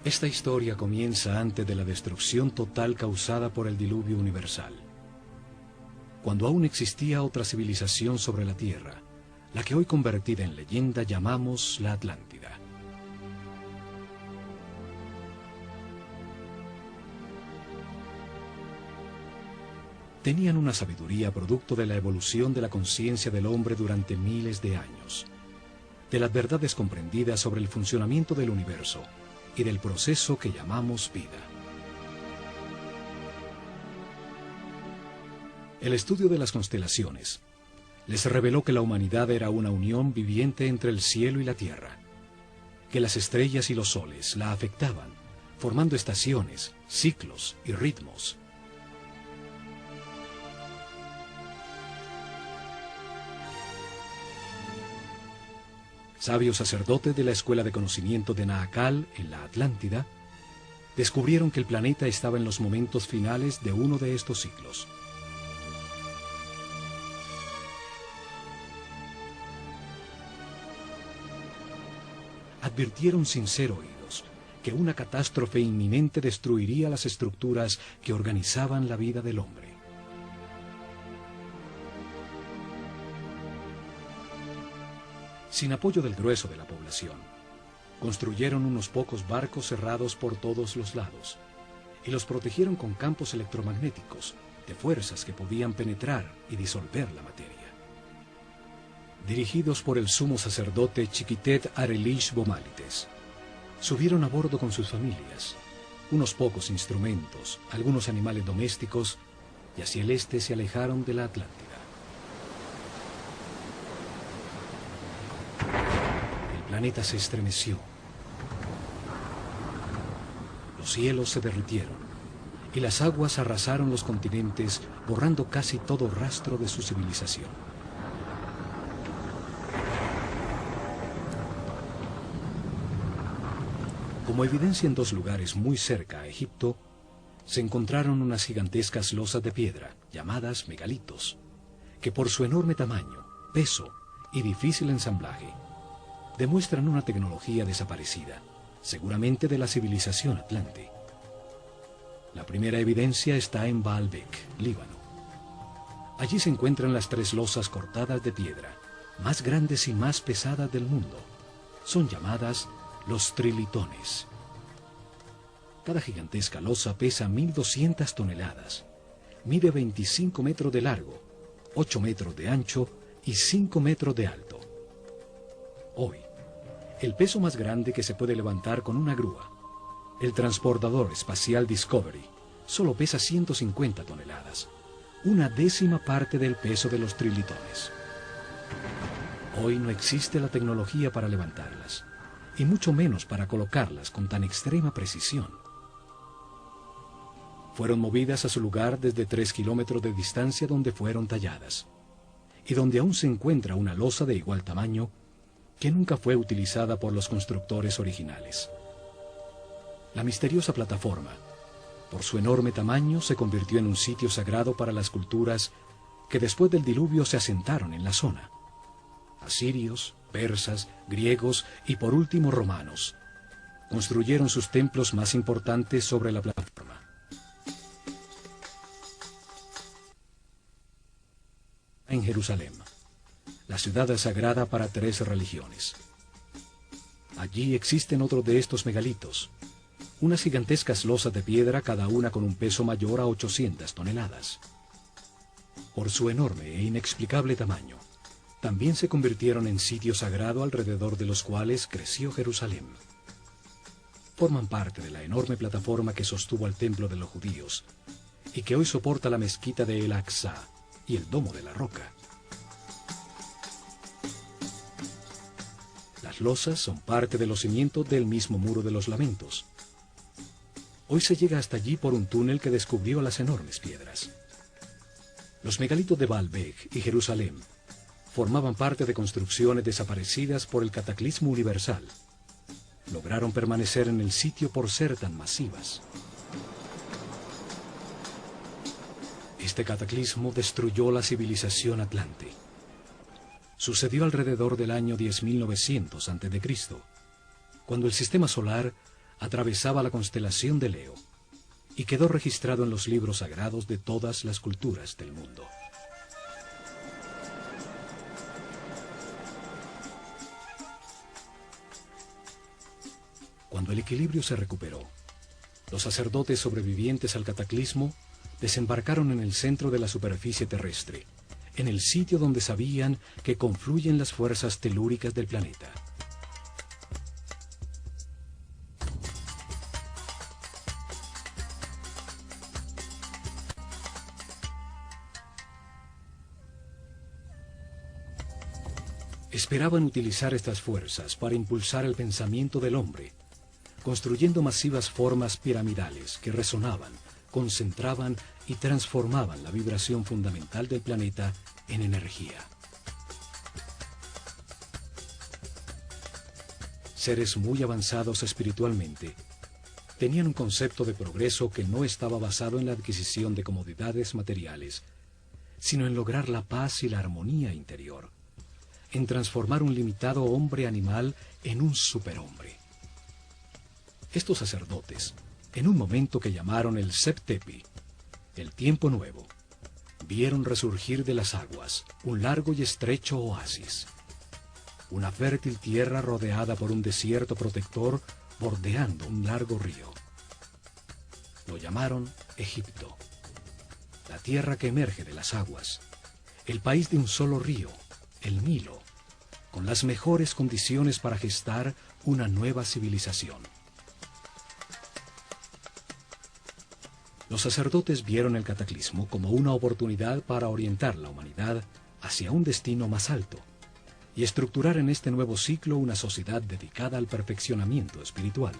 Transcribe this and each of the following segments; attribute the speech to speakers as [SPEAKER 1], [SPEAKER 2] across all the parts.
[SPEAKER 1] Esta historia comienza antes de la destrucción total causada por el diluvio universal, cuando aún existía otra civilización sobre la Tierra, la que hoy convertida en leyenda llamamos la Atlántida. Tenían una sabiduría producto de la evolución de la conciencia del hombre durante miles de años, de las verdades comprendidas sobre el funcionamiento del universo y del proceso que llamamos vida. El estudio de las constelaciones les reveló que la humanidad era una unión viviente entre el cielo y la tierra, que las estrellas y los soles la afectaban, formando estaciones, ciclos y ritmos. Sabios sacerdotes de la Escuela de Conocimiento de Naakal, en la Atlántida, descubrieron que el planeta estaba en los momentos finales de uno de estos ciclos. Advirtieron sin ser oídos que una catástrofe inminente destruiría las estructuras que organizaban la vida del hombre. Sin apoyo del grueso de la población, construyeron unos pocos barcos cerrados por todos los lados y los protegieron con campos electromagnéticos de fuerzas que podían penetrar y disolver la materia. Dirigidos por el sumo sacerdote Chiquitet Arelish Bomalites, subieron a bordo con sus familias, unos pocos instrumentos, algunos animales domésticos, y hacia el este se alejaron de la Atlántida. El planeta se estremeció. Los cielos se derritieron y las aguas arrasaron los continentes, borrando casi todo rastro de su civilización. Como evidencia en dos lugares muy cerca a Egipto, se encontraron unas gigantescas losas de piedra, llamadas megalitos, que por su enorme tamaño, peso y difícil ensamblaje, demuestran una tecnología desaparecida, seguramente de la civilización atlante. La primera evidencia está en Baalbek, Líbano. Allí se encuentran las tres losas cortadas de piedra, más grandes y más pesadas del mundo. Son llamadas los trilitones. Cada gigantesca losa pesa 1.200 toneladas, mide 25 metros de largo, 8 metros de ancho y 5 metros de alto. Hoy, el peso más grande que se puede levantar con una grúa, el transportador espacial Discovery, solo pesa 150 toneladas, una décima parte del peso de los trilitones. Hoy no existe la tecnología para levantarlas, y mucho menos para colocarlas con tan extrema precisión. Fueron movidas a su lugar desde 3 kilómetros de distancia donde fueron talladas, y donde aún se encuentra una losa de igual tamaño que nunca fue utilizada por los constructores originales. La misteriosa plataforma, por su enorme tamaño, se convirtió en un sitio sagrado para las culturas que después del diluvio se asentaron en la zona. Asirios, persas, griegos y por último romanos construyeron sus templos más importantes sobre la plataforma. En Jerusalén, la ciudad sagrada para 3 religiones. Allí existen otros de estos megalitos, unas gigantescas losas de piedra, cada una con un peso mayor a 800 toneladas. Por su enorme e inexplicable tamaño, también se convirtieron en sitio sagrado alrededor de los cuales creció Jerusalén. Forman parte de la enorme plataforma que sostuvo al templo de los judíos y que hoy soporta la mezquita de El Aqsa y el Domo de la Roca. Las losas son parte de los cimientos del mismo Muro de los Lamentos. Hoy se llega hasta allí por un túnel que descubrió las enormes piedras. Los megalitos de Baalbek y Jerusalén formaban parte de construcciones desaparecidas por el cataclismo universal. Lograron permanecer en el sitio por ser tan masivas. Este cataclismo destruyó la civilización atlante. Sucedió alrededor del año 10.900 a.C., cuando el sistema solar atravesaba la constelación de Leo y quedó registrado en los libros sagrados de todas las culturas del mundo. Cuando el equilibrio se recuperó, los sacerdotes sobrevivientes al cataclismo desembarcaron en el centro de la superficie terrestre, en el sitio donde sabían que confluyen las fuerzas telúricas del planeta. Esperaban utilizar estas fuerzas para impulsar el pensamiento del hombre, construyendo masivas formas piramidales que resonaban, concentraban y transformaban la vibración fundamental del planeta en energía. Seres muy avanzados espiritualmente, tenían un concepto de progreso que no estaba basado en la adquisición de comodidades materiales, sino en lograr la paz y la armonía interior, en transformar un limitado hombre animal en un superhombre. Estos sacerdotes, en un momento que llamaron el Septepi, el tiempo nuevo, vieron resurgir de las aguas un largo y estrecho oasis, una fértil tierra rodeada por un desierto protector bordeando un largo río. Lo llamaron Egipto, la tierra que emerge de las aguas, el país de un solo río, el Nilo, con las mejores condiciones para gestar una nueva civilización. Los sacerdotes vieron el cataclismo como una oportunidad para orientar la humanidad hacia un destino más alto y estructurar en este nuevo ciclo una sociedad dedicada al perfeccionamiento espiritual.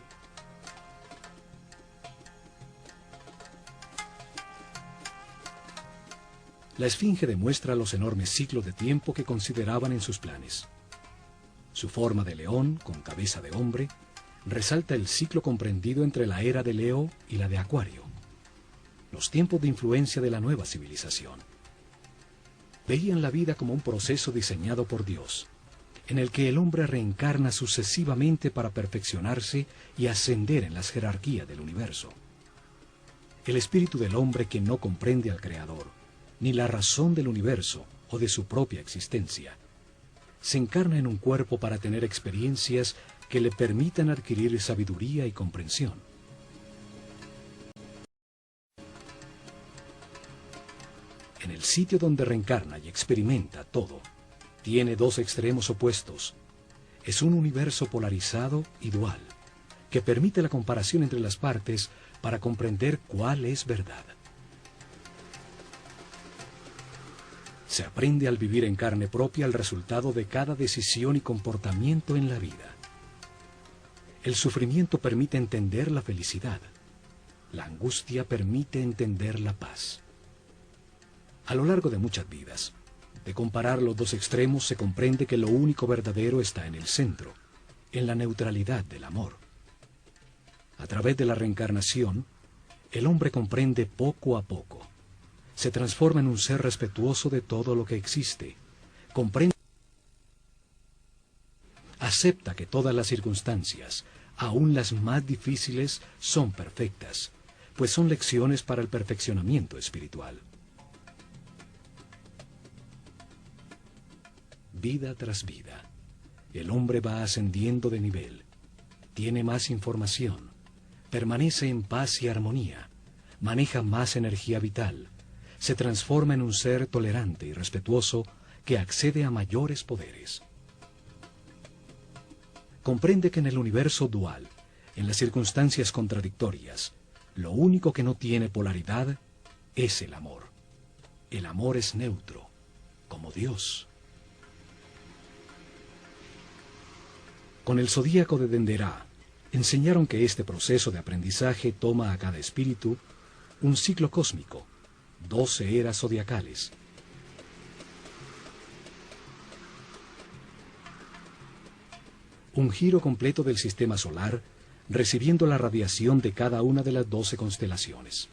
[SPEAKER 1] La esfinge demuestra los enormes ciclos de tiempo que consideraban en sus planes. Su forma de león, con cabeza de hombre, resalta el ciclo comprendido entre la era de Leo y la de Acuario, los tiempos de influencia de la nueva civilización. Veían la vida como un proceso diseñado por Dios, en el que el hombre reencarna sucesivamente para perfeccionarse y ascender en las jerarquías del universo. El espíritu del hombre que no comprende al Creador, ni la razón del universo o de su propia existencia, se encarna en un cuerpo para tener experiencias que le permitan adquirir sabiduría y comprensión. En el sitio donde reencarna y experimenta todo, tiene dos extremos opuestos. Es un universo polarizado y dual, que permite la comparación entre las partes para comprender cuál es verdad. Se aprende al vivir en carne propia el resultado de cada decisión y comportamiento en la vida. El sufrimiento permite entender la felicidad. La angustia permite entender la paz. A lo largo de muchas vidas, de comparar los dos extremos se comprende que lo único verdadero está en el centro, en la neutralidad del amor. A través de la reencarnación, el hombre comprende poco a poco. Se transforma en un ser respetuoso de todo lo que existe. Comprende, acepta que todas las circunstancias, aun las más difíciles, son perfectas, pues son lecciones para el perfeccionamiento espiritual. Vida tras vida, el hombre va ascendiendo de nivel, tiene más información, permanece en paz y armonía, maneja más energía vital, se transforma en un ser tolerante y respetuoso que accede a mayores poderes. Comprende que en el universo dual, en las circunstancias contradictorias, lo único que no tiene polaridad es el amor. El amor es neutro, como Dios. Con el zodíaco de Denderá, enseñaron que este proceso de aprendizaje toma a cada espíritu un ciclo cósmico, 12 eras zodiacales. Un giro completo del sistema solar, recibiendo la radiación de cada una de las 12 constelaciones.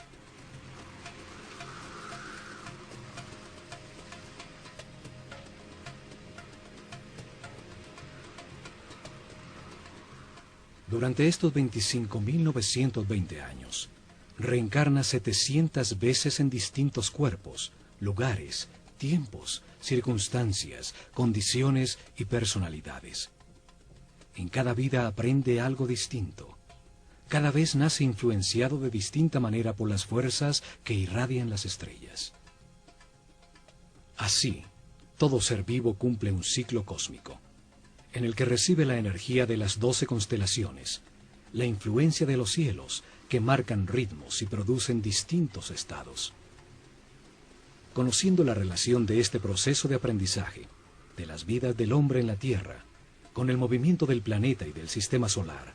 [SPEAKER 1] Durante estos 25.920 años, reencarna 700 veces en distintos cuerpos, lugares, tiempos, circunstancias, condiciones y personalidades. En cada vida aprende algo distinto. Cada vez nace influenciado de distinta manera por las fuerzas que irradian las estrellas. Así, todo ser vivo cumple un ciclo cósmico, en el que recibe la energía de las 12 constelaciones, la influencia de los cielos, que marcan ritmos y producen distintos estados. Conociendo la relación de este proceso de aprendizaje, de las vidas del hombre en la Tierra, con el movimiento del planeta y del sistema solar,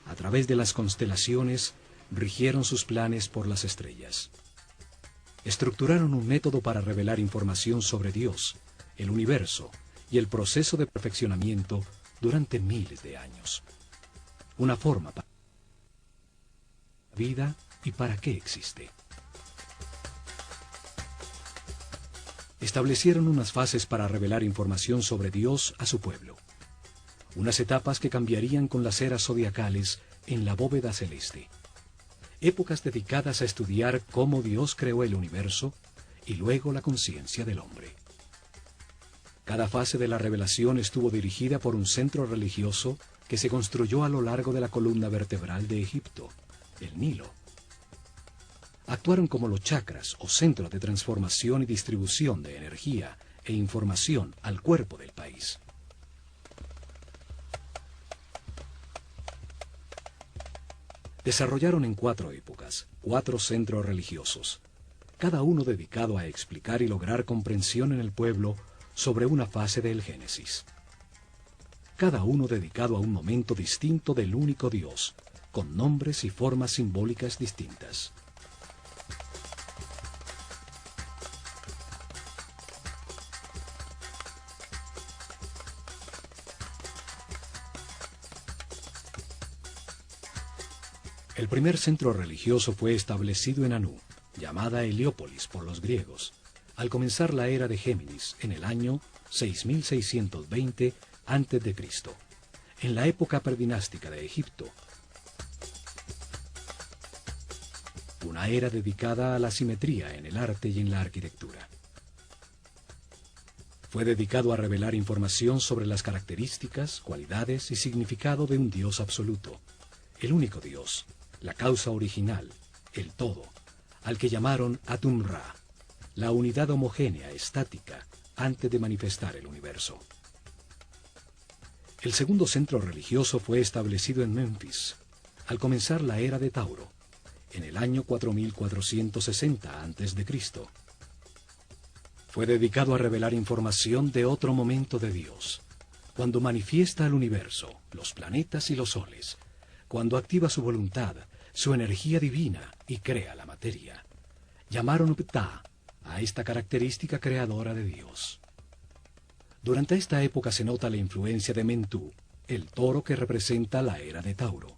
[SPEAKER 1] a través de las constelaciones, rigieron sus planes por las estrellas. Estructuraron un método para revelar información sobre Dios, el universo y el proceso de perfeccionamiento durante miles de años. Una forma para la vida y para qué existe. Establecieron unas fases para revelar información sobre Dios a su pueblo. Unas etapas que cambiarían con las eras zodiacales en la bóveda celeste. Épocas dedicadas a estudiar cómo Dios creó el universo y luego la conciencia del hombre. Cada fase de la revelación estuvo dirigida por un centro religioso que se construyó a lo largo de la columna vertebral de Egipto, el Nilo. Actuaron como los chakras o centros de transformación y distribución de energía e información al cuerpo del país. Desarrollaron en 4 épocas, 4 centros religiosos, cada uno dedicado a explicar y lograr comprensión en el pueblo sobre una fase del Génesis. Cada uno dedicado a un momento distinto del único Dios, con nombres y formas simbólicas distintas. El primer centro religioso fue establecido en Anú, llamada Heliópolis por los griegos, al comenzar la era de Géminis en el año 6620 a.C., en la época predinástica de Egipto. Una era dedicada a la simetría en el arte y en la arquitectura. Fue dedicado a revelar información sobre las características, cualidades y significado de un Dios absoluto, el único Dios, la causa original, el todo, al que llamaron Atum-Ra, la unidad homogénea, estática, antes de manifestar el universo. El segundo centro religioso fue establecido en Memphis, al comenzar la era de Tauro, en el año 4460 a.C. Fue dedicado a revelar información de otro momento de Dios, cuando manifiesta el universo, los planetas y los soles, cuando activa su voluntad, su energía divina y crea la materia. Llamaron Ptah a esta característica creadora de Dios. Durante esta época se nota la influencia de Mentú, el toro que representa la era de Tauro,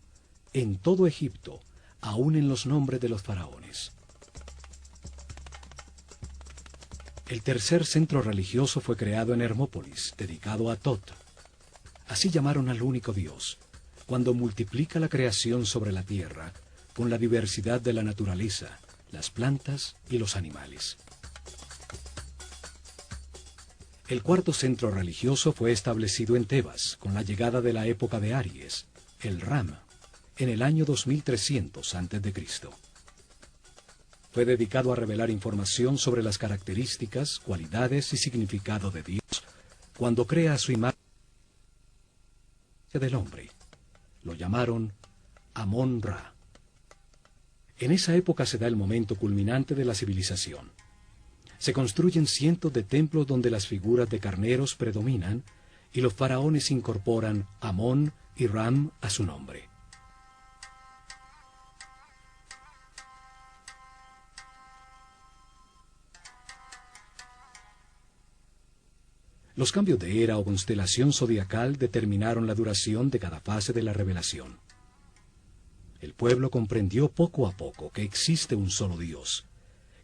[SPEAKER 1] en todo Egipto, aún en los nombres de los faraones. El tercer centro religioso fue creado en Hermópolis, dedicado a Tot. Así llamaron al único Dios, cuando multiplica la creación sobre la tierra con la diversidad de la naturaleza, las plantas y los animales. El cuarto centro religioso fue establecido en Tebas con la llegada de la época de Aries, el Ram, en el año 2300 a.C. Fue dedicado a revelar información sobre las características, cualidades y significado de Dios cuando crea su imagen del hombre. Lo llamaron Amón-Ra. En esa época se da el momento culminante de la civilización. Se construyen cientos de templos donde las figuras de carneros predominan y los faraones incorporan Amón y Ram a su nombre. Los cambios de era o constelación zodiacal determinaron la duración de cada fase de la revelación. El pueblo comprendió poco a poco que existe un solo Dios,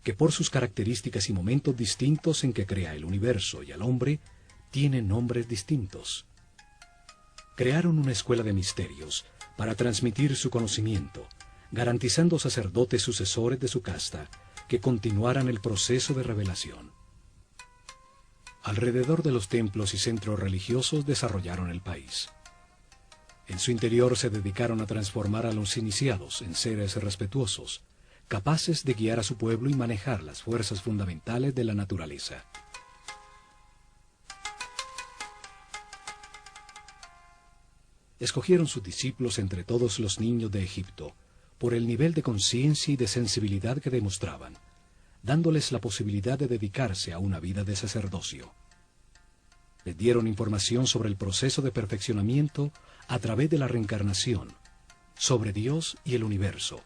[SPEAKER 1] que por sus características y momentos distintos en que crea el universo y al hombre, tiene nombres distintos. Crearon una escuela de misterios para transmitir su conocimiento, garantizando sacerdotes sucesores de su casta que continuaran el proceso de revelación. Alrededor de los templos y centros religiosos desarrollaron el país. En su interior se dedicaron a transformar a los iniciados en seres respetuosos, capaces de guiar a su pueblo y manejar las fuerzas fundamentales de la naturaleza. Escogieron sus discípulos entre todos los niños de Egipto por el nivel de conciencia y de sensibilidad que demostraban, dándoles la posibilidad de dedicarse a una vida de sacerdocio. Les dieron información sobre el proceso de perfeccionamiento a través de la reencarnación, sobre Dios y el universo.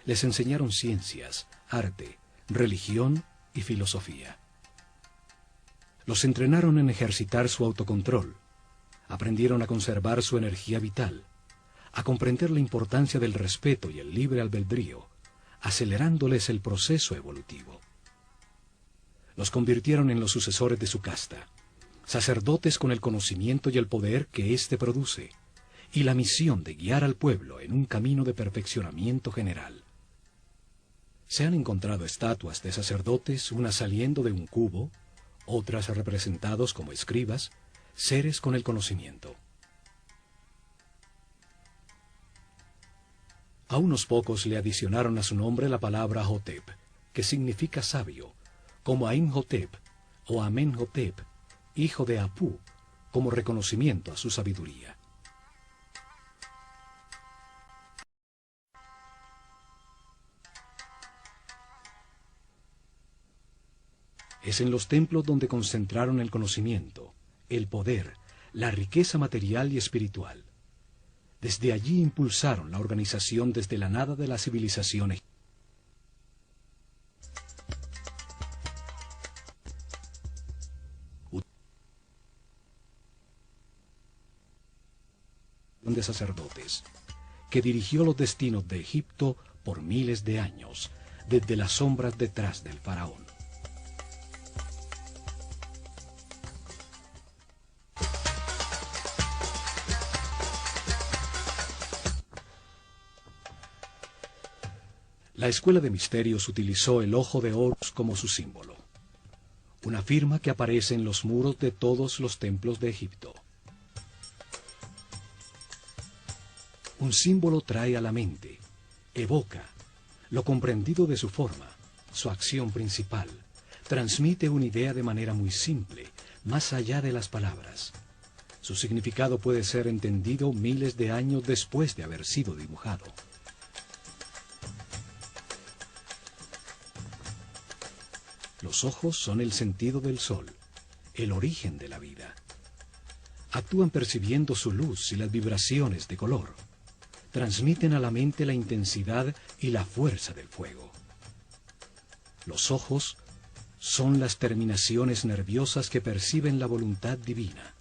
[SPEAKER 1] Les enseñaron ciencias, arte, religión y filosofía. Los entrenaron en ejercitar su autocontrol. Aprendieron a conservar su energía vital, a comprender la importancia del respeto y el libre albedrío, acelerándoles el proceso evolutivo. Los convirtieron en los sucesores de su casta, sacerdotes con el conocimiento y el poder que éste produce, y la misión de guiar al pueblo en un camino de perfeccionamiento general. Se han encontrado estatuas de sacerdotes, unas saliendo de un cubo, otras representados como escribas, seres con el conocimiento. A unos pocos le adicionaron a su nombre la palabra Hotep, que significa sabio, como a Imhotep o Amenhotep, hijo de Apú, como reconocimiento a su sabiduría. Es en los templos donde concentraron el conocimiento, el poder, la riqueza material y espiritual. Desde allí impulsaron la organización desde la nada de la civilización de sacerdotes, que dirigió los destinos de Egipto por miles de años, desde las sombras detrás del faraón. La Escuela de Misterios utilizó el ojo de Horus como su símbolo, una firma que aparece en los muros de todos los templos de Egipto. Un símbolo trae a la mente, evoca, lo comprendido de su forma, su acción principal, transmite una idea de manera muy simple, más allá de las palabras. Su significado puede ser entendido miles de años después de haber sido dibujado. Los ojos son el sentido del sol, el origen de la vida. Actúan percibiendo su luz y las vibraciones de color. Transmiten a la mente la intensidad y la fuerza del fuego. Los ojos son las terminaciones nerviosas que perciben la voluntad divina,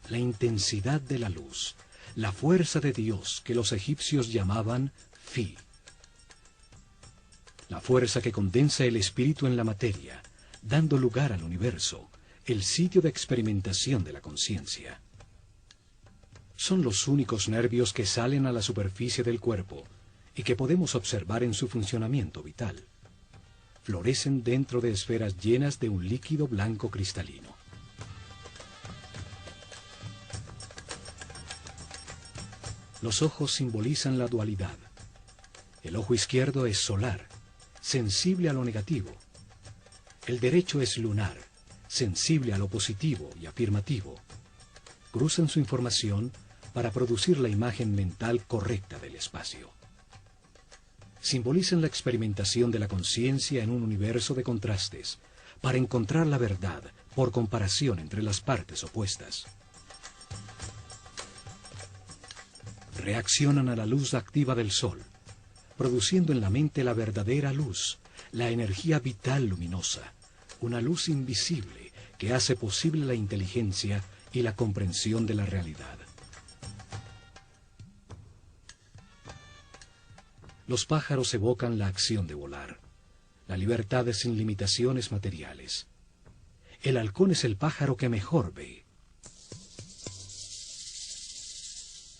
[SPEAKER 1] la intensidad de la luz, la fuerza de Dios que los egipcios llamaban Fi. La fuerza que condensa el espíritu en la materia, dando lugar al universo, el sitio de experimentación de la conciencia. Son los únicos nervios que salen a la superficie del cuerpo y que podemos observar en su funcionamiento vital. Florecen dentro de esferas llenas de un líquido blanco cristalino. Los ojos simbolizan la dualidad. El ojo izquierdo es solar, sensible a lo negativo. El derecho es lunar, sensible a lo positivo y afirmativo. Cruzan su información para producir la imagen mental correcta del espacio. Simbolizan la experimentación de la conciencia en un universo de contrastes, para encontrar la verdad por comparación entre las partes opuestas. Reaccionan a la luz activa del sol, produciendo en la mente la verdadera luz, la energía vital luminosa, una luz invisible que hace posible la inteligencia y la comprensión de la realidad. Los pájaros evocan la acción de volar, la libertad sin limitaciones materiales. El halcón es el pájaro que mejor ve.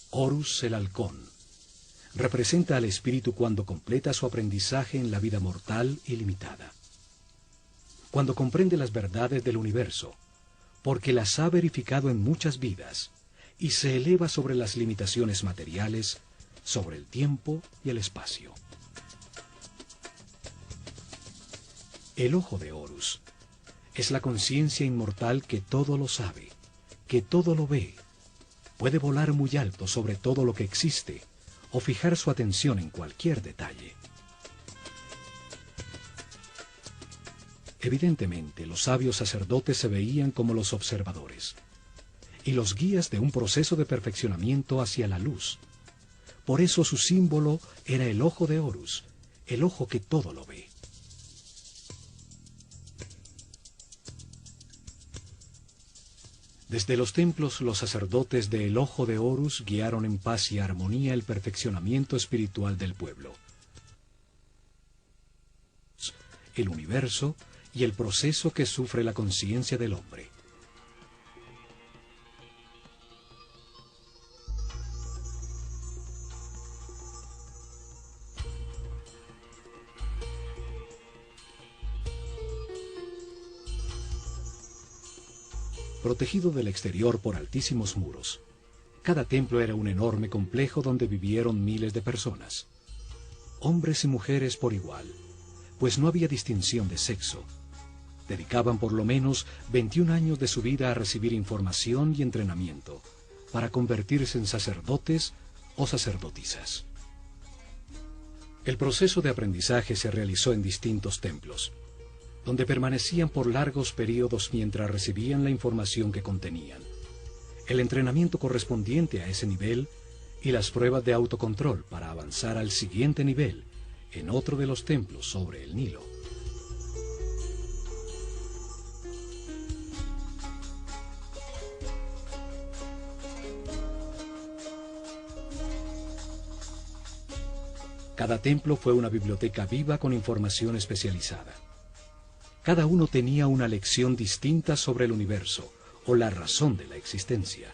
[SPEAKER 1] Horus el halcón, representa al espíritu cuando completa su aprendizaje en la vida mortal y limitada. Cuando comprende las verdades del universo, porque las ha verificado en muchas vidas, y se eleva sobre las limitaciones materiales, sobre el tiempo y el espacio. El ojo de Horus es la conciencia inmortal que todo lo sabe, que todo lo ve, puede volar muy alto sobre todo lo que existe, o fijar su atención en cualquier detalle. Evidentemente, los sabios sacerdotes se veían como los observadores y los guías de un proceso de perfeccionamiento hacia la luz. Por eso su símbolo era el ojo de Horus, el ojo que todo lo ve. Desde los templos, los sacerdotes del ojo de Horus guiaron en paz y armonía el perfeccionamiento espiritual del pueblo, el universo y el proceso que sufre la conciencia del hombre. Protegido del exterior por altísimos muros, cada templo era un enorme complejo donde vivieron miles de personas, hombres y mujeres por igual, pues no había distinción de sexo. Dedicaban por lo menos 21 años de su vida a recibir información y entrenamiento para convertirse en sacerdotes o sacerdotisas. El proceso de aprendizaje se realizó en distintos templos, donde permanecían por largos periodos mientras recibían la información que contenían, el entrenamiento correspondiente a ese nivel y las pruebas de autocontrol para avanzar al siguiente nivel en otro de los templos sobre el Nilo. Cada templo fue una biblioteca viva con información especializada. Cada uno tenía una lección distinta sobre el universo o la razón de la existencia.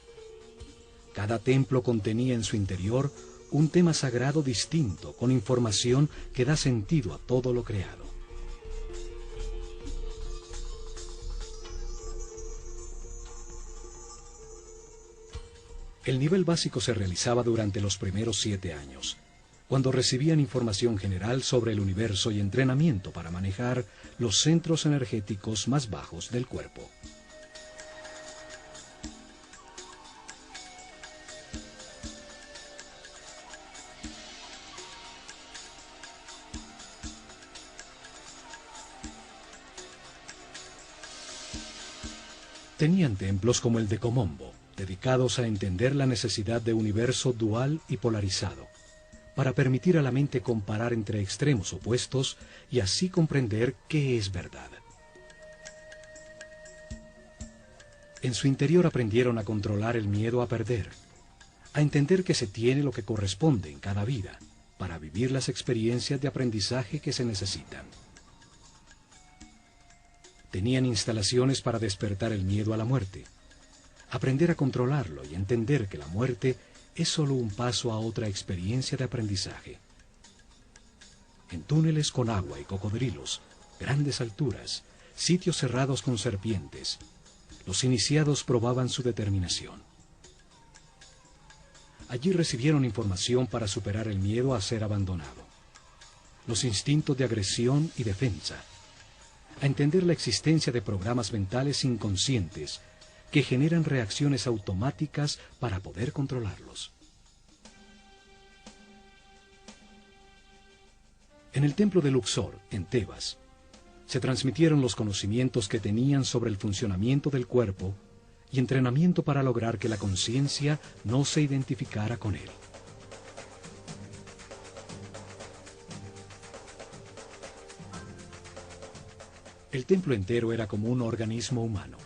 [SPEAKER 1] Cada templo contenía en su interior un tema sagrado distinto con información que da sentido a todo lo creado. El nivel básico se realizaba durante los primeros 7 años, cuando recibían información general sobre el universo y entrenamiento para manejar los centros energéticos más bajos del cuerpo. Tenían templos como el de Komombo, dedicados a entender la necesidad de un universo dual y polarizado, para permitir a la mente comparar entre extremos opuestos y así comprender qué es verdad. En su interior aprendieron a controlar el miedo a perder, a entender que se tiene lo que corresponde en cada vida, para vivir las experiencias de aprendizaje que se necesitan. Tenían instalaciones para despertar el miedo a la muerte, aprender a controlarlo y entender que la muerte es solo un paso a otra experiencia de aprendizaje. En túneles con agua y cocodrilos, grandes alturas, sitios cerrados con serpientes, los iniciados probaban su determinación. Allí recibieron información para superar el miedo a ser abandonado, los instintos de agresión y defensa, a entender la existencia de programas mentales inconscientes que generan reacciones automáticas para poder controlarlos. En el templo de Luxor, en Tebas, se transmitieron los conocimientos que tenían sobre el funcionamiento del cuerpo y entrenamiento para lograr que la conciencia no se identificara con él. El templo entero era como un organismo humano.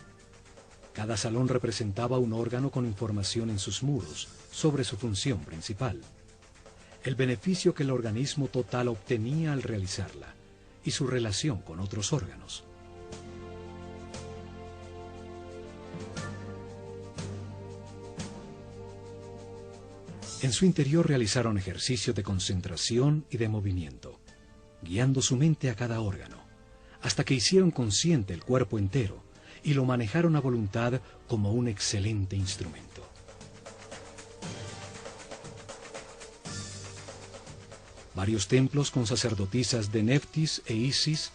[SPEAKER 1] Cada salón representaba un órgano con información en sus muros sobre su función principal, el beneficio que el organismo total obtenía al realizarla y su relación con otros órganos. En su interior realizaron ejercicios de concentración y de movimiento, guiando su mente a cada órgano, hasta que hicieron consciente el cuerpo entero y lo manejaron a voluntad como un excelente instrumento. Varios templos con sacerdotisas de Neftis e Isis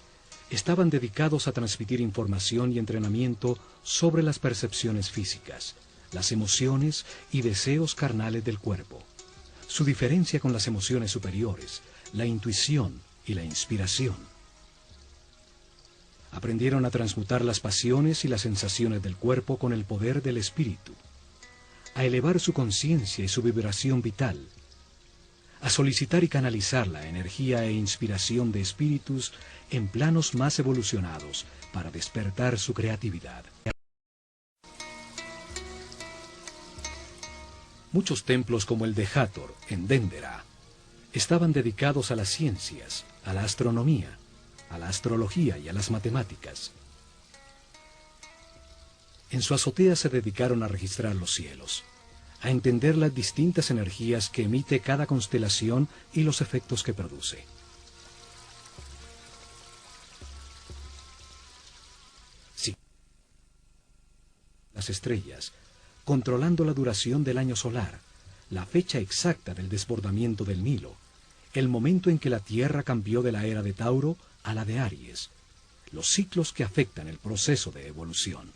[SPEAKER 1] estaban dedicados a transmitir información y entrenamiento sobre las percepciones físicas, las emociones y deseos carnales del cuerpo, su diferencia con las emociones superiores, la intuición y la inspiración. Aprendieron a transmutar las pasiones y las sensaciones del cuerpo con el poder del espíritu, a elevar su conciencia y su vibración vital, a solicitar y canalizar la energía e inspiración de espíritus en planos más evolucionados para despertar su creatividad. Muchos templos como el de Hathor, en Dendera, estaban dedicados a las ciencias, a la astronomía, a la astrología y a las matemáticas. En su azotea se dedicaron a registrar los cielos, a entender las distintas energías que emite cada constelación y los efectos que produce. Sí, las estrellas, controlando la duración del año solar, la fecha exacta del desbordamiento del Nilo, el momento en que la Tierra cambió de la era de Tauro a la de Aries, los ciclos que afectan el proceso de evolución.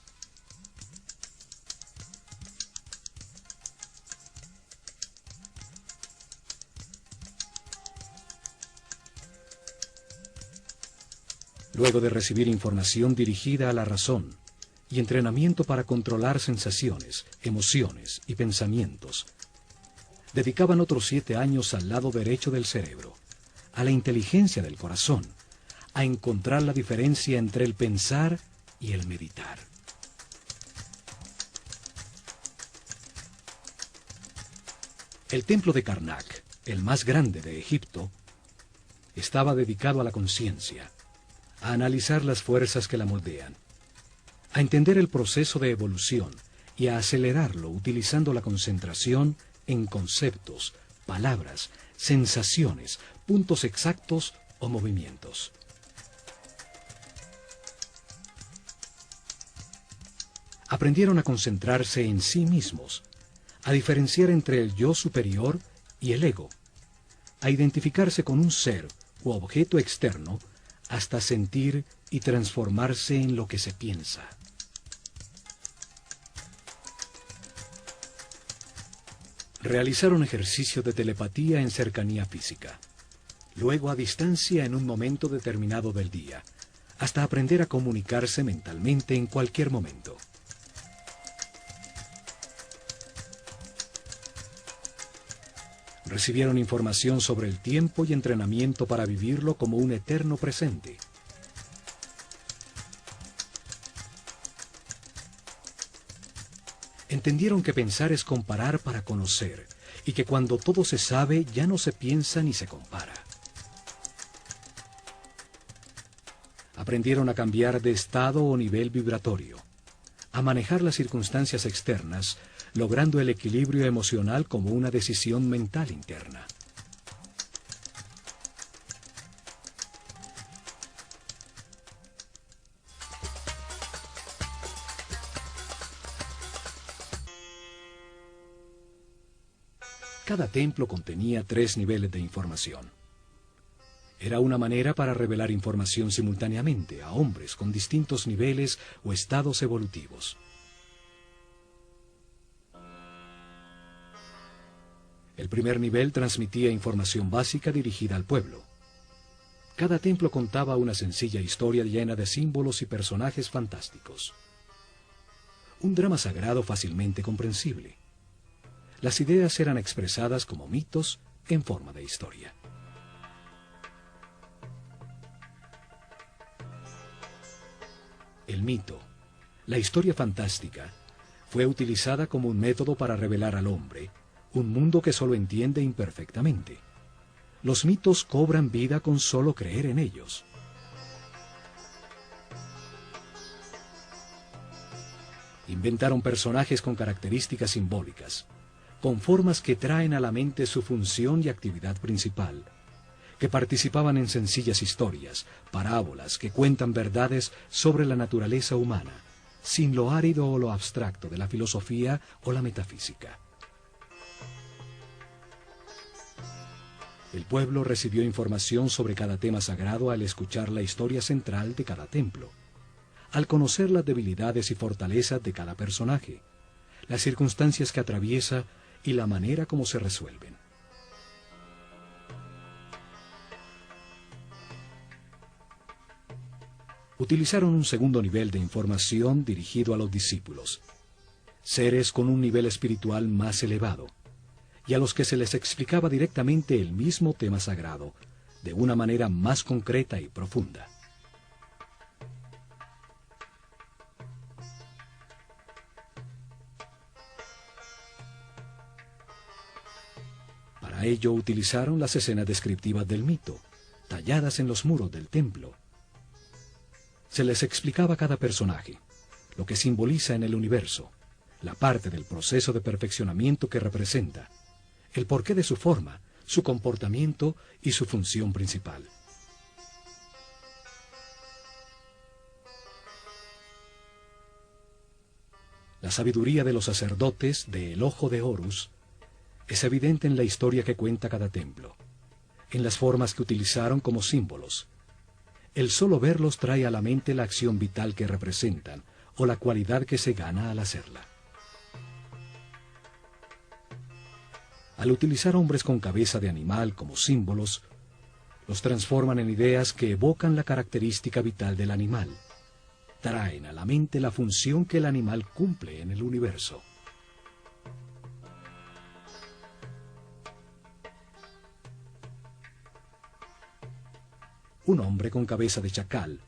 [SPEAKER 1] Luego de recibir información dirigida a la razón y entrenamiento para controlar sensaciones, emociones y pensamientos, dedicaban otros 7 años al lado derecho del cerebro, a la inteligencia del corazón, a encontrar la diferencia entre el pensar y el meditar. El templo de Karnak, el más grande de Egipto, estaba dedicado a la conciencia, a analizar las fuerzas que la moldean, a entender el proceso de evolución y a acelerarlo utilizando la concentración en conceptos, palabras, sensaciones, puntos exactos o movimientos. Aprendieron a concentrarse en sí mismos, a diferenciar entre el yo superior y el ego, a identificarse con un ser u objeto externo hasta sentir y transformarse en lo que se piensa. Realizaron ejercicio de telepatía en cercanía física, luego a distancia en un momento determinado del día, hasta aprender a comunicarse mentalmente en cualquier momento. Recibieron información sobre el tiempo y entrenamiento para vivirlo como un eterno presente. Entendieron que pensar es comparar para conocer, y que cuando todo se sabe ya no se piensa ni se compara. Aprendieron a cambiar de estado o nivel vibratorio, a manejar las circunstancias externas, logrando el equilibrio emocional como una decisión mental interna. Cada templo contenía 3 niveles de información. Era una manera para revelar información simultáneamente a hombres con distintos niveles o estados evolutivos. El primer nivel transmitía información básica dirigida al pueblo. Cada templo contaba una sencilla historia llena de símbolos y personajes fantásticos. Un drama sagrado fácilmente comprensible. Las ideas eran expresadas como mitos en forma de historia. El mito, la historia fantástica, fue utilizada como un método para revelar al hombre un mundo que solo entiende imperfectamente. Los mitos cobran vida con solo creer en ellos. Inventaron personajes con características simbólicas, con formas que traen a la mente su función y actividad principal, que participaban en sencillas historias, parábolas que cuentan verdades sobre la naturaleza humana, sin lo árido o lo abstracto de la filosofía o la metafísica. El pueblo recibió información sobre cada tema sagrado al escuchar la historia central de cada templo, al conocer las debilidades y fortalezas de cada personaje, las circunstancias que atraviesa y la manera como se resuelven. Utilizaron un segundo nivel de información dirigido a los discípulos, seres con un nivel espiritual más elevado, y a los que se les explicaba directamente el mismo tema sagrado, de una manera más concreta y profunda. Para ello utilizaron las escenas descriptivas del mito, talladas en los muros del templo. Se les explicaba cada personaje, lo que simboliza en el universo, la parte del proceso de perfeccionamiento que representa, el porqué de su forma, su comportamiento y su función principal. La sabiduría de los sacerdotes de El Ojo de Horus es evidente en la historia que cuenta cada templo, en las formas que utilizaron como símbolos. El solo verlos trae a la mente la acción vital que representan o la cualidad que se gana al hacerla. Al utilizar hombres con cabeza de animal como símbolos, los transforman en ideas que evocan la característica vital del animal. Traen a la mente la función que el animal cumple en el universo. Un hombre con cabeza de chacal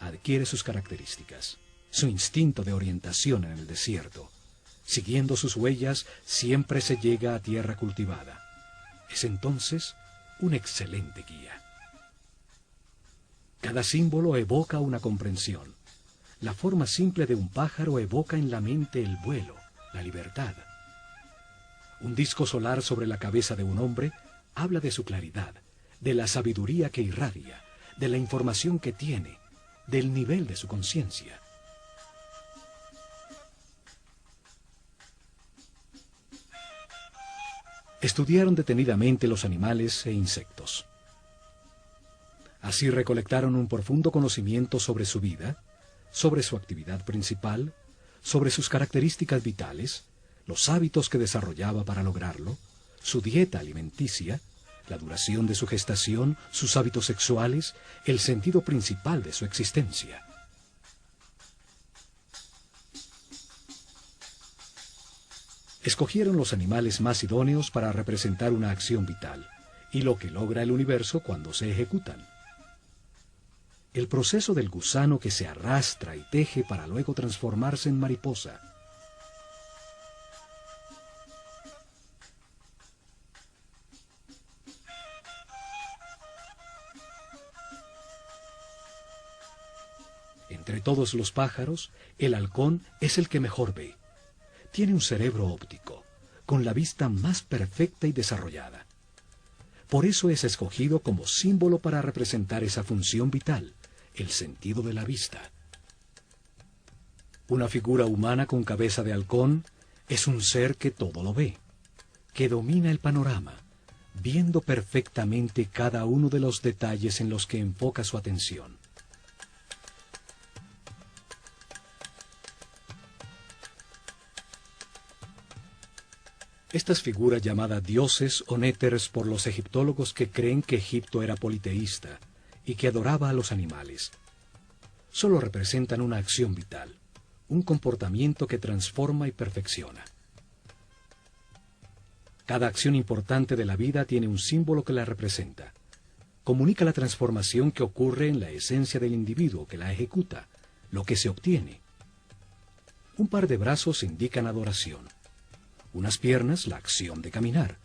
[SPEAKER 1] adquiere sus características, su instinto de orientación en el desierto. Siguiendo sus huellas, siempre se llega a tierra cultivada. Es entonces un excelente guía. Cada símbolo evoca una comprensión. La forma simple de un pájaro evoca en la mente el vuelo, la libertad. Un disco solar sobre la cabeza de un hombre habla de su claridad, de la sabiduría que irradia, de la información que tiene, del nivel de su conciencia. Estudiaron detenidamente los animales e insectos. Así recolectaron un profundo conocimiento sobre su vida, sobre su actividad principal, sobre sus características vitales, los hábitos que desarrollaba para lograrlo, su dieta alimenticia, la duración de su gestación, sus hábitos sexuales, el sentido principal de su existencia. Escogieron los animales más idóneos para representar una acción vital y lo que logra el universo cuando se ejecutan. El proceso del gusano que se arrastra y teje para luego transformarse en mariposa. Entre todos los pájaros, el halcón es el que mejor ve. Tiene un cerebro óptico, con la vista más perfecta y desarrollada. Por eso es escogido como símbolo para representar esa función vital, el sentido de la vista. Una figura humana con cabeza de halcón es un ser que todo lo ve, que domina el panorama, viendo perfectamente cada uno de los detalles en los que enfoca su atención. Estas figuras llamadas dioses o néteres por los egiptólogos que creen que Egipto era politeísta y que adoraba a los animales, solo representan una acción vital, un comportamiento que transforma y perfecciona. Cada acción importante de la vida tiene un símbolo que la representa. Comunica la transformación que ocurre en la esencia del individuo que la ejecuta, lo que se obtiene. Un par de brazos indican adoración. Unas piernas, la acción de caminar.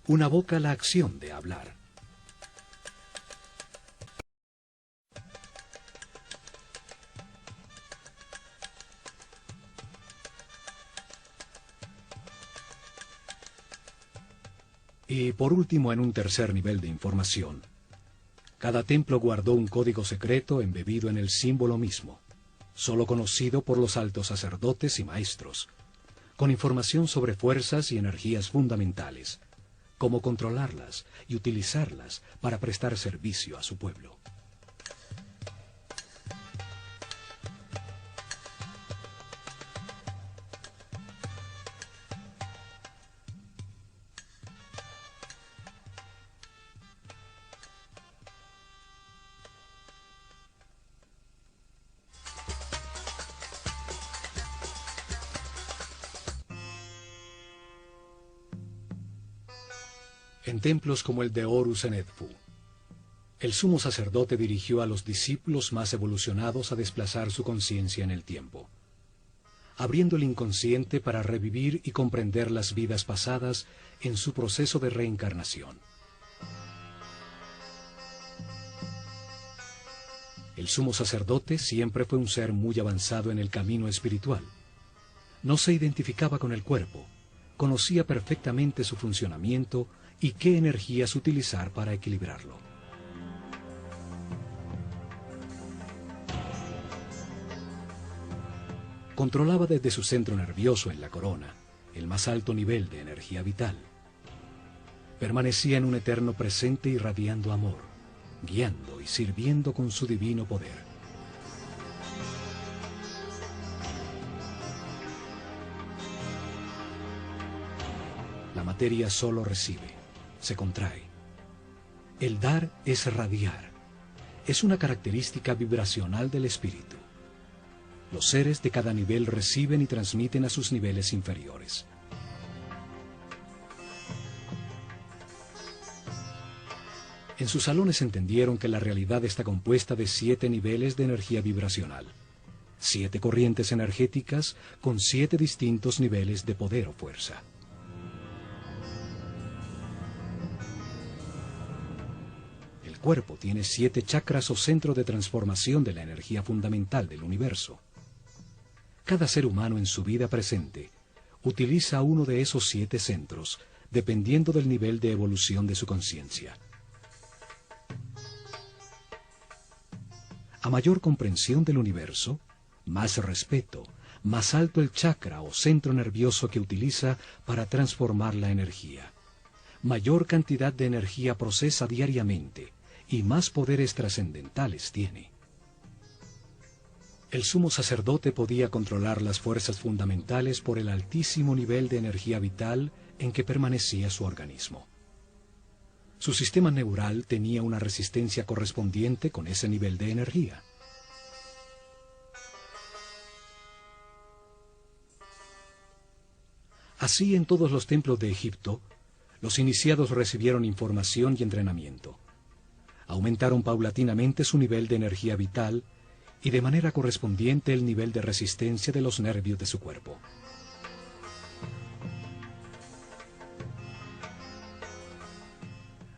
[SPEAKER 1] Una boca, la acción de hablar. Y por último, en un tercer nivel de información, cada templo guardó un código secreto embebido en el símbolo mismo, solo conocido por los altos sacerdotes y maestros, con información sobre fuerzas y energías fundamentales, cómo controlarlas y utilizarlas para prestar servicio a su pueblo. En templos como el de Horus en Edfu, el sumo sacerdote dirigió a los discípulos más evolucionados a desplazar su conciencia en el tiempo, abriendo el inconsciente para revivir y comprender las vidas pasadas en su proceso de reencarnación. El sumo sacerdote siempre fue un ser muy avanzado en el camino espiritual. No se identificaba con el cuerpo, conocía perfectamente su funcionamiento y qué energías utilizar para equilibrarlo. Controlaba desde su centro nervioso en la corona el más alto nivel de energía vital. Permanecía en un eterno presente irradiando amor, guiando y sirviendo con su divino poder. La materia solo recibe, se contrae. El dar es radiar. Es una característica vibracional del espíritu. Los seres de cada nivel reciben y transmiten a sus niveles inferiores. En sus salones entendieron que la realidad está compuesta de 7 niveles de energía vibracional, 7 corrientes energéticas con 7 distintos niveles de poder o fuerza. El cuerpo tiene 7 chakras o centros de transformación de la energía fundamental del universo. Cada ser humano en su vida presente utiliza uno de esos 7 centros, dependiendo del nivel de evolución de su conciencia. A mayor comprensión del universo, más respeto, más alto el chakra o centro nervioso que utiliza para transformar la energía. Mayor cantidad de energía procesa diariamente y más poderes trascendentales tiene. El sumo sacerdote podía controlar las fuerzas fundamentales por el altísimo nivel de energía vital en que permanecía su organismo. Su sistema neural tenía una resistencia correspondiente con ese nivel de energía. Así, en todos los templos de Egipto, los iniciados recibieron información y entrenamiento. Aumentaron paulatinamente su nivel de energía vital y de manera correspondiente el nivel de resistencia de los nervios de su cuerpo.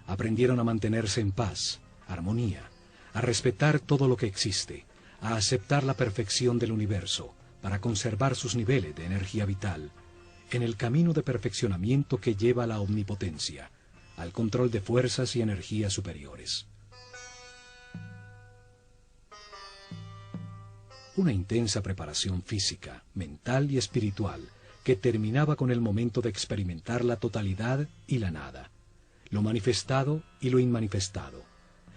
[SPEAKER 1] Aprendieron a mantenerse en paz, armonía, a respetar todo lo que existe, a aceptar la perfección del universo para conservar sus niveles de energía vital en el camino de perfeccionamiento que lleva a la omnipotencia, al control de fuerzas y energías superiores. Una intensa preparación física, mental y espiritual que terminaba con el momento de experimentar la totalidad y la nada, lo manifestado y lo inmanifestado,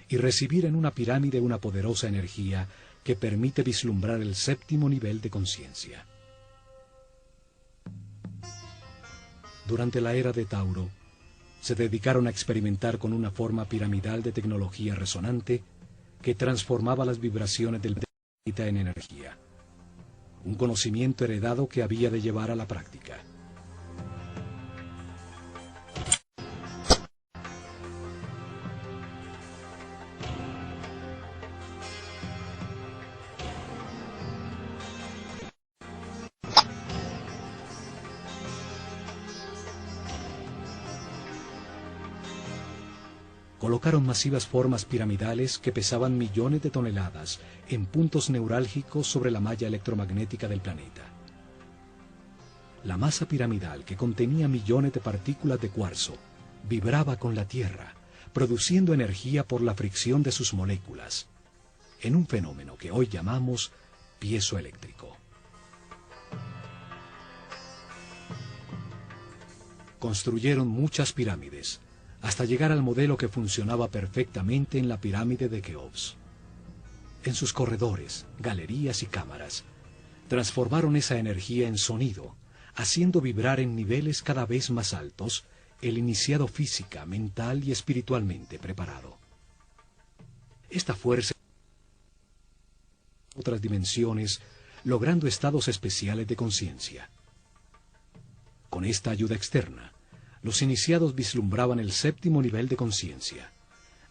[SPEAKER 1] y recibir en una pirámide una poderosa energía que permite vislumbrar el 7º nivel de conciencia. Durante la era de Tauro, se dedicaron a experimentar con una forma piramidal de tecnología resonante que transformaba las vibraciones del planeta en energía, un conocimiento heredado que había de llevar a la práctica. Colocaron masivas formas piramidales que pesaban millones de toneladas en puntos neurálgicos sobre la malla electromagnética del planeta. La masa piramidal, que contenía millones de partículas de cuarzo, vibraba con la Tierra, produciendo energía por la fricción de sus moléculas, en un fenómeno que hoy llamamos piezoeléctrico. Construyeron muchas pirámides, hasta llegar al modelo que funcionaba perfectamente en la pirámide de Keops. En sus corredores, galerías y cámaras, transformaron esa energía en sonido, haciendo vibrar en niveles cada vez más altos el iniciado física, mental y espiritualmente preparado. Esta fuerza otras dimensiones, logrando estados especiales de conciencia. Con esta ayuda externa, los iniciados vislumbraban el séptimo nivel de conciencia.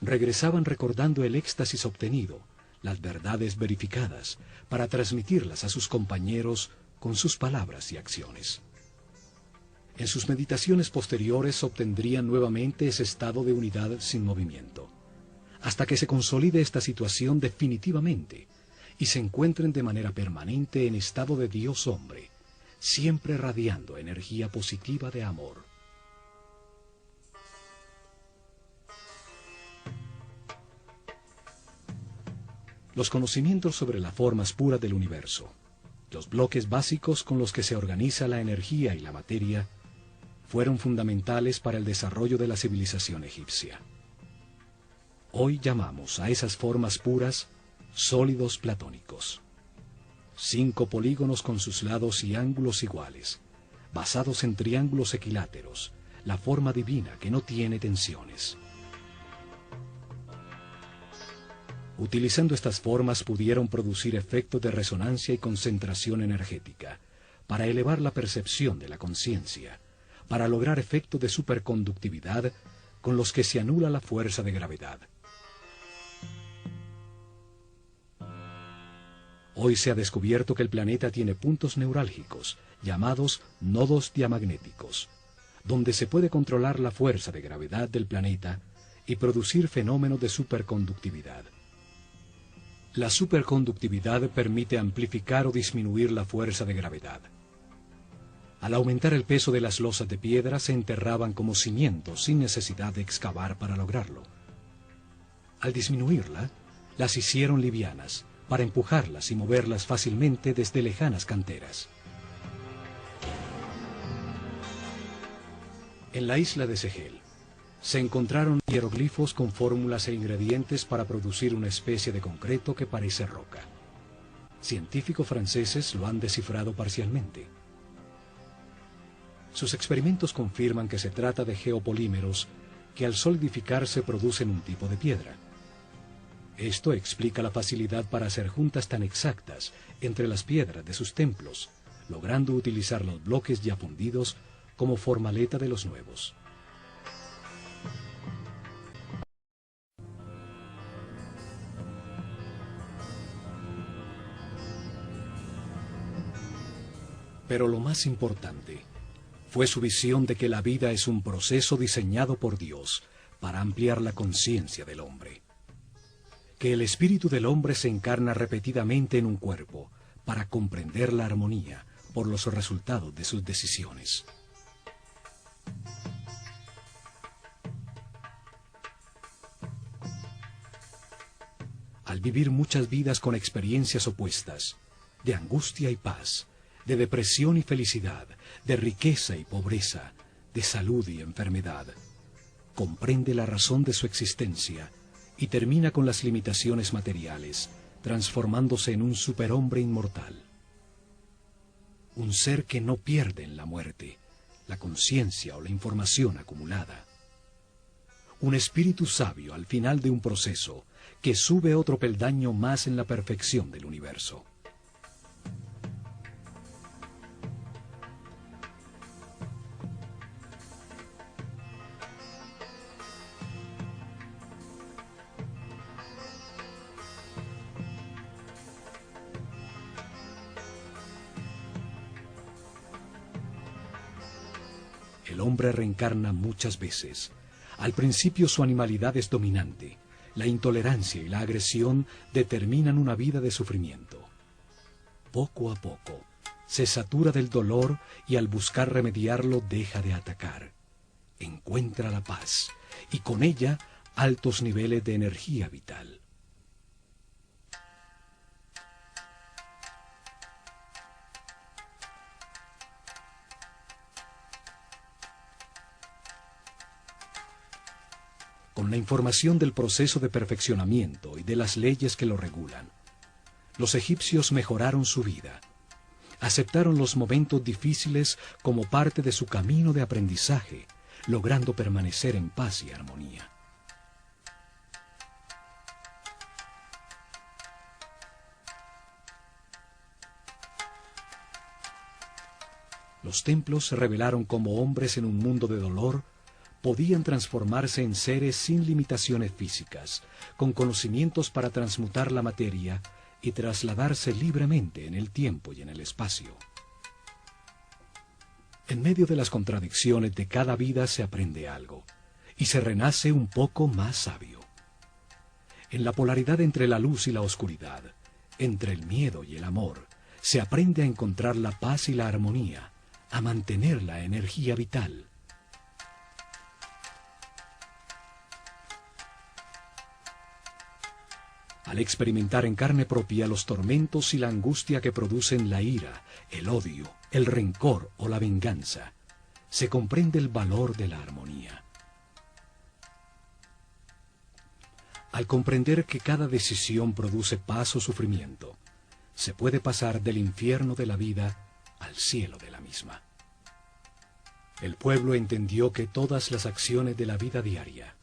[SPEAKER 1] Regresaban recordando el éxtasis obtenido, las verdades verificadas, para transmitirlas a sus compañeros con sus palabras y acciones. En sus meditaciones posteriores obtendrían nuevamente ese estado de unidad sin movimiento, hasta que se consolide esta situación definitivamente y se encuentren de manera permanente en estado de Dios-hombre, siempre radiando energía positiva de amor. Los conocimientos sobre las formas puras del universo, los bloques básicos con los que se organiza la energía y la materia, fueron fundamentales para el desarrollo de la civilización egipcia. Hoy llamamos a esas formas puras sólidos platónicos. 5 polígonos con sus lados y ángulos iguales, basados en triángulos equiláteros, la forma divina que no tiene tensiones. Utilizando estas formas pudieron producir efectos de resonancia y concentración energética, para elevar la percepción de la conciencia, para lograr efectos de superconductividad con los que se anula la fuerza de gravedad. Hoy se ha descubierto que el planeta tiene puntos neurálgicos, llamados nodos diamagnéticos, donde se puede controlar la fuerza de gravedad del planeta y producir fenómenos de superconductividad. La superconductividad permite amplificar o disminuir la fuerza de gravedad. Al aumentar el peso de las losas de piedra se enterraban como cimientos sin necesidad de excavar para lograrlo. Al disminuirla, las hicieron livianas, para empujarlas y moverlas fácilmente desde lejanas canteras. En la isla de Segel se encontraron hieroglifos con fórmulas e ingredientes para producir una especie de concreto que parece roca. Científicos franceses lo han descifrado parcialmente. Sus experimentos confirman que se trata de geopolímeros que al solidificarse producen un tipo de piedra. Esto explica la facilidad para hacer juntas tan exactas entre las piedras de sus templos, logrando utilizar los bloques ya fundidos como formaleta de los nuevos. Pero lo más importante fue su visión de que la vida es un proceso diseñado por Dios para ampliar la conciencia del hombre. Que el espíritu del hombre se encarna repetidamente en un cuerpo para comprender la armonía por los resultados de sus decisiones. Al vivir muchas vidas con experiencias opuestas, de angustia y paz, de depresión y felicidad, de riqueza y pobreza, de salud y enfermedad, comprende la razón de su existencia y termina con las limitaciones materiales, transformándose en un superhombre inmortal. Un ser que no pierde en la muerte la conciencia o la información acumulada. Un espíritu sabio al final de un proceso que sube otro peldaño más en la perfección del universo. El hombre reencarna muchas veces. Al principio su animalidad es dominante. La intolerancia y la agresión determinan una vida de sufrimiento. Poco a poco, se satura del dolor y al buscar remediarlo deja de atacar. encuentra la paz y con ella altos niveles de energía vital. Con la información del proceso de perfeccionamiento y de las leyes que lo regulan, los egipcios mejoraron su vida. Aceptaron los momentos difíciles como parte de su camino de aprendizaje, logrando permanecer en paz y armonía. Los templos se revelaron como hombres en un mundo de dolor, podían transformarse en seres sin limitaciones físicas, con conocimientos para transmutar la materia y trasladarse libremente en el tiempo y en el espacio. En medio de las contradicciones de cada vida se aprende algo, y se renace un poco más sabio. En la polaridad entre la luz y la oscuridad, entre el miedo y el amor, se aprende a encontrar la paz y la armonía, a mantener la energía vital. Al experimentar en carne propia los tormentos y la angustia que producen la ira, el odio, el rencor o la venganza, se comprende el valor de la armonía. Al comprender que cada decisión produce paz o sufrimiento, se puede pasar del infierno de la vida al cielo de la misma. El pueblo entendió que todas las acciones de la vida diaria,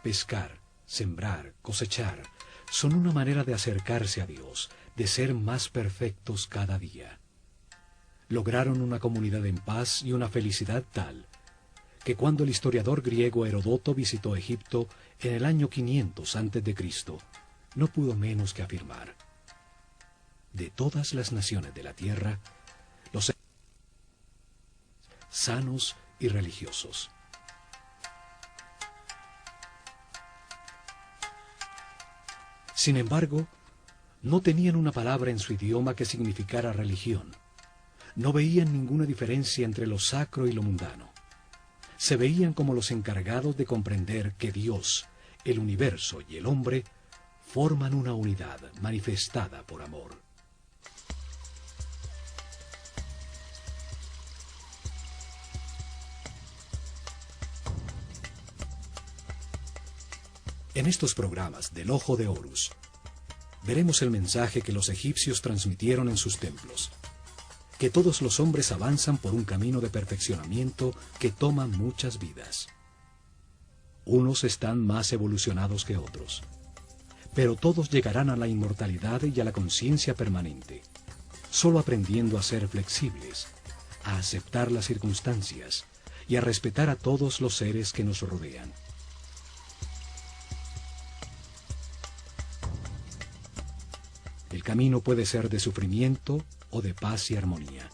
[SPEAKER 1] pescar, sembrar, cosechar, son una manera de acercarse a Dios, de ser más perfectos cada día. Lograron una comunidad en paz y una felicidad tal, que cuando el historiador griego Heródoto visitó Egipto en el año 500 a.C., no pudo menos que afirmar: de todas las naciones de la tierra, los sanos y religiosos. Sin embargo, no tenían una palabra en su idioma que significara religión. No veían ninguna diferencia entre lo sacro y lo mundano. Se veían como los encargados de comprender que Dios, el universo y el hombre forman una unidad manifestada por amor. En estos programas del Ojo de Horus, veremos el mensaje que los egipcios transmitieron en sus templos, que todos los hombres avanzan por un camino de perfeccionamiento que toma muchas vidas. Unos están más evolucionados que otros, pero todos llegarán a la inmortalidad y a la conciencia permanente, solo aprendiendo a ser flexibles, a aceptar las circunstancias y a respetar a todos los seres que nos rodean. El camino puede ser de sufrimiento o de paz y armonía.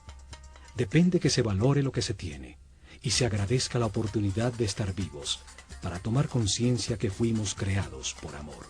[SPEAKER 1] Depende que se valore lo que se tiene y se agradezca la oportunidad de estar vivos para tomar conciencia que fuimos creados por amor.